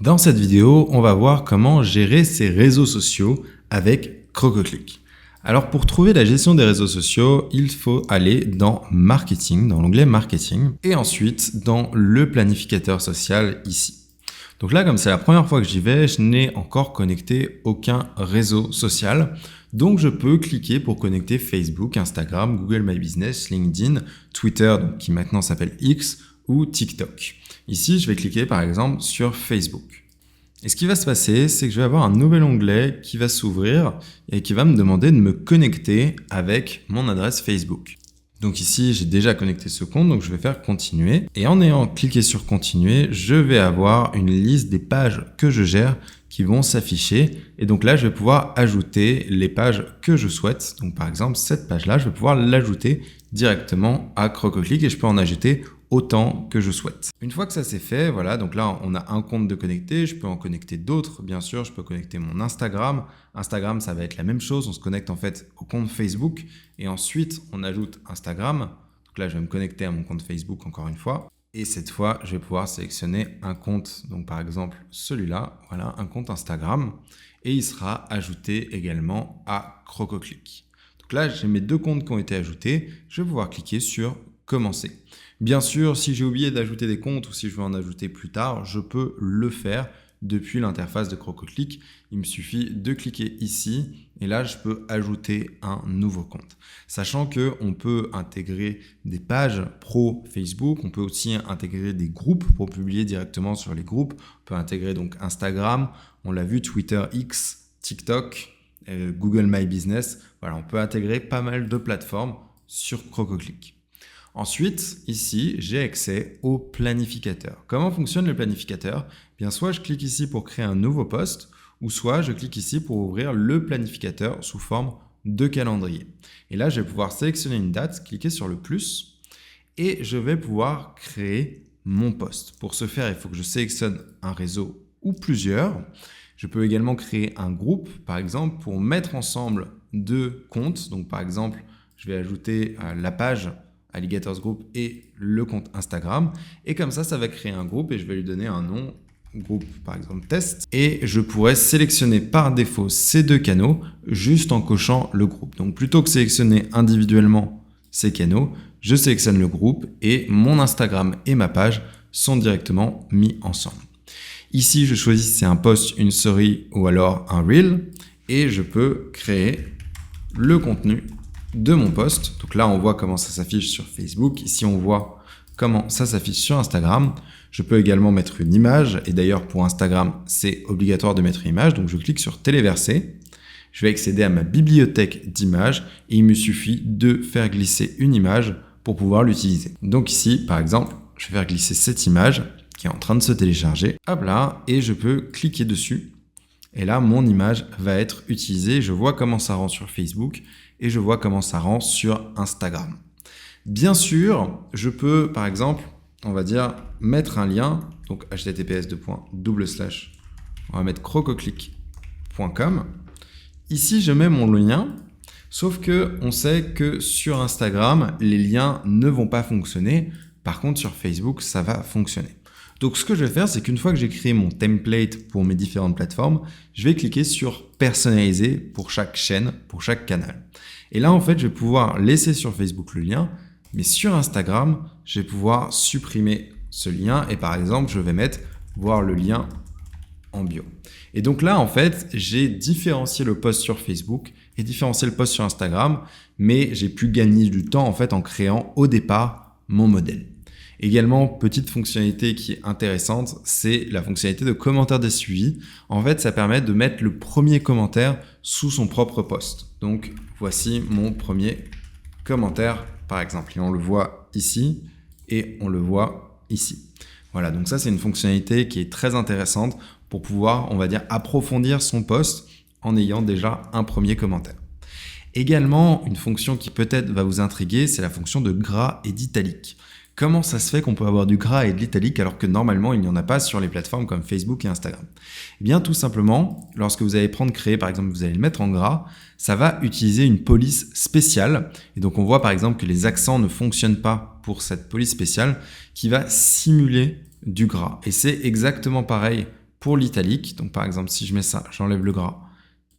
Dans cette vidéo, on va voir comment gérer ses réseaux sociaux avec Crococlic. Alors pour trouver la gestion des réseaux sociaux, il faut aller dans Marketing, dans l'onglet Marketing, et ensuite dans le planificateur social ici. Donc là, comme c'est la première fois que j'y vais, je n'ai encore connecté aucun réseau social. Donc je peux cliquer pour connecter Facebook, Instagram, Google My Business, LinkedIn, Twitter, donc, qui maintenant s'appelle X, ou TikTok. Ici, je vais cliquer par exemple sur Facebook. Et ce qui va se passer, c'est que je vais avoir un nouvel onglet qui va s'ouvrir et qui va me demander de me connecter avec mon adresse Facebook. Donc ici, j'ai déjà connecté ce compte, donc je vais faire continuer. Et en ayant cliqué sur continuer, je vais avoir une liste des pages que je gère qui vont s'afficher. Et donc là, je vais pouvoir ajouter les pages que je souhaite. Donc par exemple, cette page-là, je vais pouvoir l'ajouter directement à Crococlic et je peux en ajouter autant que je souhaite. Une fois que ça c'est fait, voilà, donc là on a un compte de connecté, je peux en connecter d'autres, bien sûr, je peux connecter mon Instagram. Instagram, ça va être la même chose, on se connecte en fait au compte Facebook et ensuite on ajoute Instagram. Donc là, je vais me connecter à mon compte Facebook encore une fois. Et cette fois, je vais pouvoir sélectionner un compte, donc par exemple celui-là, voilà, un compte Instagram, et il sera ajouté également à Crococlic. Donc là, j'ai mes deux comptes qui ont été ajoutés, je vais pouvoir cliquer sur commencer. Bien sûr, si j'ai oublié d'ajouter des comptes ou si je veux en ajouter plus tard, je peux le faire depuis l'interface de Crococlic. Il me suffit de cliquer ici et là, je peux ajouter un nouveau compte. Sachant qu'on peut intégrer des pages pro Facebook, on peut aussi intégrer des groupes pour publier directement sur les groupes. On peut intégrer donc Instagram, on l'a vu, Twitter, X, TikTok, Google My Business. Voilà, on peut intégrer pas mal de plateformes sur Crococlic. Ensuite, ici, j'ai accès au planificateur. Comment fonctionne le planificateur ? Bien, soit je clique ici pour créer un nouveau post, ou soit je clique ici pour ouvrir le planificateur sous forme de calendrier. Et là, je vais pouvoir sélectionner une date, cliquer sur le plus, et je vais pouvoir créer mon post. Pour ce faire, il faut que je sélectionne un réseau ou plusieurs. Je peux également créer un groupe, par exemple, pour mettre ensemble deux comptes. Donc, par exemple, je vais ajouter la page Alligators Group et le compte Instagram. Et comme ça va créer un groupe et je vais lui donner un nom, groupe par exemple test. Et je pourrais sélectionner par défaut ces deux canaux juste en cochant le groupe. Donc plutôt que sélectionner individuellement ces canaux, je sélectionne le groupe et mon Instagram et ma page sont directement mis ensemble. Ici, je choisis si c'est un post, une story ou alors un reel et je peux créer le contenu de mon post. Donc là, on voit comment ça s'affiche sur Facebook. Ici, on voit comment ça s'affiche sur Instagram. Je peux également mettre une image. Et d'ailleurs, pour Instagram, c'est obligatoire de mettre une image. Donc, je clique sur téléverser. Je vais accéder à ma bibliothèque d'images et il me suffit de faire glisser une image pour pouvoir l'utiliser. Donc ici, par exemple, je vais faire glisser cette image qui est en train de se télécharger. Hop là, et je peux cliquer dessus. Et là, mon image va être utilisée. Je vois comment ça rend sur Facebook et je vois comment ça rend sur Instagram. Bien sûr, je peux, par exemple, on va dire, mettre un lien, donc https:// on va mettre crococlic.com. Ici, je mets mon lien, sauf que on sait que sur Instagram, les liens ne vont pas fonctionner. Par contre, sur Facebook, ça va fonctionner. Donc, ce que je vais faire, c'est qu'une fois que j'ai créé mon template pour mes différentes plateformes, je vais cliquer sur personnaliser pour chaque chaîne, pour chaque canal. Et là, en fait, je vais pouvoir laisser sur Facebook le lien, mais sur Instagram, je vais pouvoir supprimer ce lien et par exemple, je vais mettre voir le lien en bio. Et donc là, en fait, j'ai différencié le post sur Facebook et différencié le post sur Instagram, mais j'ai pu gagner du temps en fait en créant au départ mon modèle. Également, petite fonctionnalité qui est intéressante, c'est la fonctionnalité de commentaire des suivis. En fait, ça permet de mettre le premier commentaire sous son propre post. Donc, voici mon premier commentaire, par exemple. Et on le voit ici et on le voit ici. Voilà, donc ça, c'est une fonctionnalité qui est très intéressante pour pouvoir, on va dire, approfondir son post en ayant déjà un premier commentaire. Également, une fonction qui peut-être va vous intriguer, c'est la fonction de gras et d'italique. Comment ça se fait qu'on peut avoir du gras et de l'italique alors que normalement il n'y en a pas sur les plateformes comme Facebook et Instagram ? Eh bien tout simplement, lorsque vous allez créer par exemple, vous allez le mettre en gras, ça va utiliser une police spéciale. Et donc on voit par exemple que les accents ne fonctionnent pas pour cette police spéciale qui va simuler du gras. Et c'est exactement pareil pour l'italique. Donc par exemple, si je mets ça, j'enlève le gras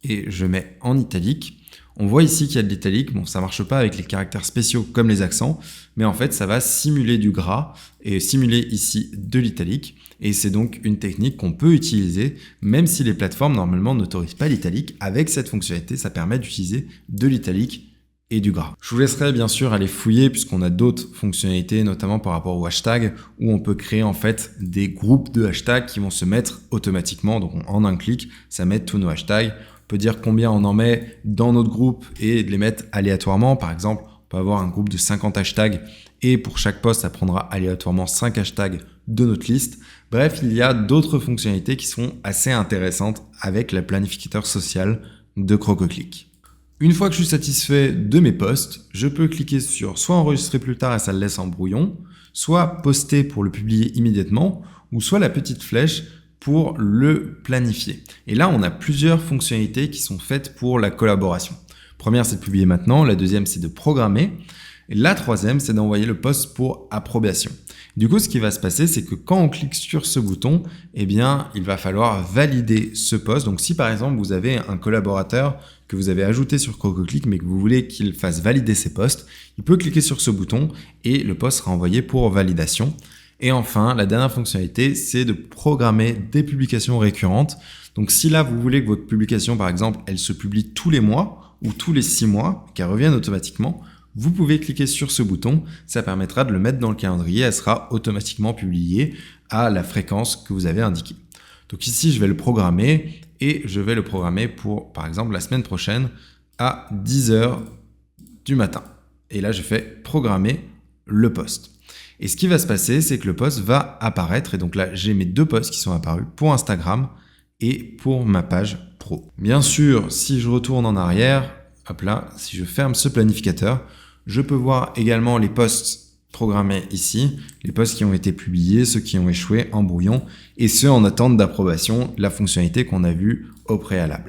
et je mets en italique. On voit ici qu'il y a de l'italique. Bon, ça marche pas avec les caractères spéciaux comme les accents, mais en fait, ça va simuler du gras et simuler ici de l'italique. Et c'est donc une technique qu'on peut utiliser, même si les plateformes normalement n'autorisent pas l'italique. Avec cette fonctionnalité, ça permet d'utiliser de l'italique et du gras. Je vous laisserai bien sûr aller fouiller puisqu'on a d'autres fonctionnalités, notamment par rapport aux hashtags, où on peut créer en fait des groupes de hashtags qui vont se mettre automatiquement. Donc en un clic, ça met tous nos hashtags. On peut dire combien on en met dans notre groupe et de les mettre aléatoirement. Par exemple, on peut avoir un groupe de 50 hashtags et pour chaque post, ça prendra aléatoirement 5 hashtags de notre liste. Bref, il y a d'autres fonctionnalités qui sont assez intéressantes avec le planificateur social de Crococlic. Une fois que je suis satisfait de mes posts, je peux cliquer sur soit enregistrer plus tard et ça le laisse en brouillon, soit poster pour le publier immédiatement, ou soit la petite flèche pour le planifier. Et là, on a plusieurs fonctionnalités qui sont faites pour la collaboration. Première, c'est de publier maintenant. La deuxième, c'est de programmer. Et la troisième, c'est d'envoyer le post pour approbation. Du coup, ce qui va se passer, c'est que quand on clique sur ce bouton, eh bien, il va falloir valider ce post. Donc, si par exemple, vous avez un collaborateur que vous avez ajouté sur Crococlic, mais que vous voulez qu'il fasse valider ses posts, il peut cliquer sur ce bouton et le post sera envoyé pour validation. Et enfin, la dernière fonctionnalité, c'est de programmer des publications récurrentes. Donc, si là, vous voulez que votre publication, par exemple, elle se publie tous les mois ou tous les 6 mois, qu'elle revienne automatiquement, vous pouvez cliquer sur ce bouton, ça permettra de le mettre dans le calendrier, elle sera automatiquement publiée à la fréquence que vous avez indiquée. Donc ici, je vais le programmer et je vais le programmer pour, par exemple, la semaine prochaine à 10h du matin. Et là, je fais programmer le post. Et ce qui va se passer, c'est que le post va apparaître. Et donc là, j'ai mes 2 posts qui sont apparus pour Instagram et pour ma page pro. Bien sûr, si je retourne en arrière, hop là, si je ferme ce planificateur, je peux voir également les posts programmés ici, les posts qui ont été publiés, ceux qui ont échoué en brouillon et ceux en attente d'approbation, la fonctionnalité qu'on a vue au préalable.